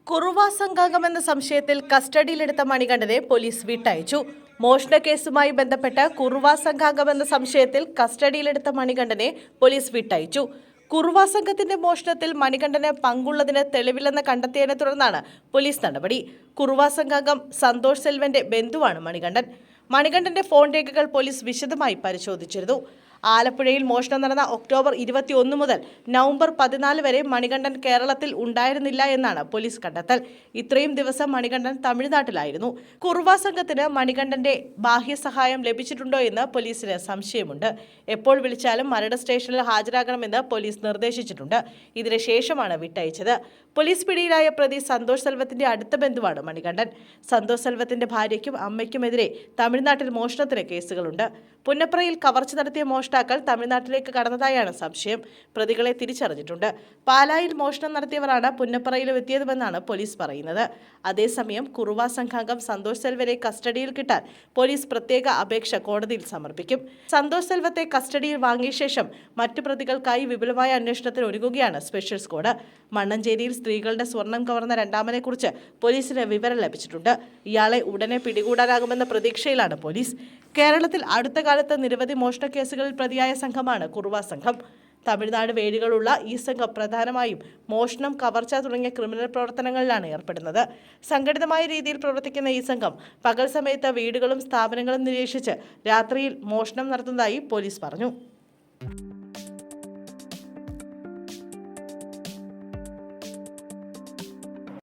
കുറുവ സംഘാംഗമെന്ന സംശയത്തിൽ കസ്റ്റഡിയിലെടുത്ത മണികണ്ഠനെ പോലീസ് വിട്ടയച്ചു. മോഷണ കേസുമായി ബന്ധപ്പെട്ട് കുറുവ സംഘാംഗമെന്ന സംശയത്തിൽ കസ്റ്റഡിയിലെടുത്ത മണികണ്ഠനെ പോലീസ് വിട്ടയച്ചു. കുറുവ സംഘത്തിന്റെ മോഷണത്തിൽ മണികണ്ഠന് പങ്കുള്ളതിന് തെളിവില്ലെന്ന് കണ്ടെത്തിയതിനെ തുടർന്നാണ് പോലീസ് നടപടി. കുറുവ സംഘാംഗം സന്തോഷ് സെൽവന്റെ ബന്ധുവാണ് മണികണ്ഠൻ. മണികണ്ഠന്റെ ഫോൺ രേഖകൾ പോലീസ് വിശദമായി പരിശോധിച്ചിരുന്നു. ആലപ്പുഴയിൽ മോഷണം നടന്ന ഒക്ടോബർ 21 മുതൽ നവംബർ 14 വരെ മണികണ്ഠൻ കേരളത്തിൽ ഉണ്ടായിരുന്നില്ല എന്നാണ് പോലീസ് കണ്ടെത്തൽ. ഇത്രയും ദിവസം മണികണ്ഠൻ തമിഴ്നാട്ടിലായിരുന്നു. കുറുവ സംഘത്തിന് മണികണ്ഠന്റെ ബാഹ്യസഹായം ലഭിച്ചിട്ടുണ്ടോ എന്ന് പോലീസിന് സംശയമുണ്ട്. എപ്പോൾ വിളിച്ചാലും മരട് സ്റ്റേഷനിൽ ഹാജരാകണമെന്ന് പോലീസ് നിർദ്ദേശിച്ചിട്ടുണ്ട്. ഇതിന് ശേഷമാണ് വിട്ടയച്ചത്. പോലീസ് പിടിയിലായ പ്രതി സന്തോഷ് സെൽവത്തിന്റെ അടുത്ത ബന്ധുവാണ് മണികണ്ഠൻ. സന്തോഷ് സെൽവത്തിന്റെ ഭാര്യയ്ക്കും അമ്മയ്ക്കുമെതിരെ തമിഴ്നാട്ടിൽ മോഷണത്തിന് കേസുകളുണ്ട്. പുന്നപ്രയിൽ കവർച്ച നടത്തിയ മോഷ്ടാക്കൾ തമിഴ്നാട്ടിലേക്ക് കടന്നതായാണ് സംശയം. പ്രതികളെ തിരിച്ചറിഞ്ഞിട്ടുണ്ട്. പാലായിൽ മോഷണം നടത്തിയവരാണ് പുന്നപ്രയിലും എത്തിയതെന്നാണ് പോലീസ് പറയുന്നത്. അതേസമയം കുറുവ സംഘാംഗം സന്തോഷ് സെൽവനെ കസ്റ്റഡിയിൽ കിട്ടാൻ പോലീസ് പ്രത്യേക അപേക്ഷ കോടതിയിൽ സമർപ്പിക്കും. സന്തോഷ് സെൽവത്തെ കസ്റ്റഡിയിൽ വാങ്ങിയ ശേഷം മറ്റു പ്രതികൾക്കായി വിപുലമായ അന്വേഷണത്തിന് ഒരുങ്ങുകയാണ് സ്പെഷ്യൽ സ്ക്വാഡ്. മണ്ണഞ്ചേരിയിൽ സ്ത്രീകളുടെ സ്വർണം കവർന്ന രണ്ടാമനെക്കുറിച്ച് പോലീസിന് വിവരം ലഭിച്ചിട്ടുണ്ട്. ഇയാളെ ഉടനെ പിടികൂടാനാകുമെന്ന പ്രതീക്ഷയിലാണ് പോലീസ്. കേരളത്തിൽ അടുത്ത കാലത്ത് നിരവധി മോഷണ കേസുകളിൽ പ്രതിയായ സംഘമാണ് കുറുവ സംഘം. തമിഴ്നാട് വേരുകളുള്ള ഈ സംഘം പ്രധാനമായും മോഷണം, കവർച്ച തുടങ്ങിയ ക്രിമിനൽ പ്രവർത്തനങ്ങളിലാണ് ഏർപ്പെടുന്നത്. സംഘടിതമായ രീതിയിൽ പ്രവർത്തിക്കുന്ന ഈ സംഘം പകൽ സമയത്ത് വീടുകളും സ്ഥാപനങ്ങളും നിരീക്ഷിച്ച് രാത്രിയിൽ മോഷണം നടത്തുന്നതായി പോലീസ് പറഞ്ഞു.